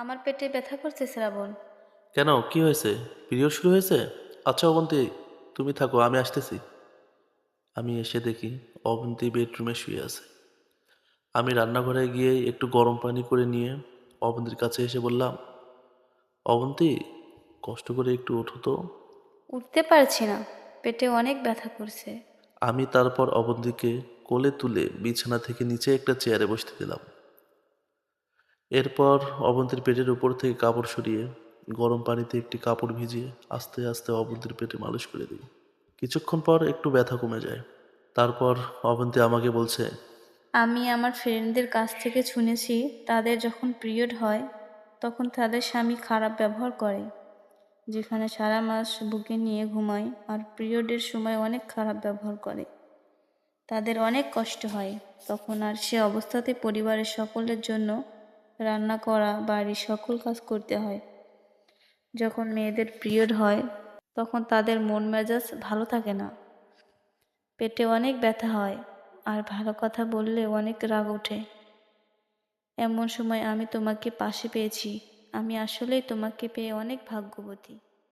আমার পেটে ব্যথা করছে শ্রাবণ। কেন, কি হয়েছে? পিরিয়ড শুরু হয়েছে? আচ্ছা অবন্তী, তুমি থাকো, আমি আসতেছি। আমি এসে দেখি অবন্তী বেডরুমে শুয়ে আছে। আমি রান্নাঘরে গিয়ে একটু গরম পানি করে নিয়ে অবন্তীর কাছে এসে বললাম, অবন্তী, কষ্ট করে একটু ওঠো তো। উঠতে পারছি না, পেটে অনেক ব্যথা করছে। আমি তারপর অবন্তীকে কোলে তুলে বিছানা থেকে নিচে একটা চেয়ারে বসতে দিলাম। এরপর অবন্তীর পেটের উপর থেকে কাপড় সরিয়ে গরম পানিতে একটি কাপড় ভিজিয়ে আস্তে আস্তে অবন্তীর পেটে মালিশ করে দিই। কিছুক্ষণ পর একটু ব্যথা কমে যায়। তারপর অবন্তী আমাকে বলছে, আমি আমার ফ্রেন্ডদের কাছ থেকে শুনেছি, তাদের যখন পিরিয়ড হয় তখন তাদের স্বামী খারাপ ব্যবহার করে। যেখানে সারা মাস বুকে নিয়ে ঘুমায় আর পিরিয়ডের সময় অনেক খারাপ ব্যবহার করে। তাদের অনেক কষ্ট হয় তখন, আর সে অবস্থাতে পরিবারের সকলের জন্য রান্না করা, বাড়ির সকল কাজ করতে হয়। যখন মেয়েদের পিরিয়ড হয় তখন তাদের মন মেজাজ ভালো থাকে না, পেটে অনেক ব্যথা হয়, আর ভালো কথা বললে অনেক রাগ ওঠে। এমন সময় আমি তোমাকে পাশে পেয়েছি। আমি আসলেই তোমাকে পেয়ে অনেক ভাগ্যবতী।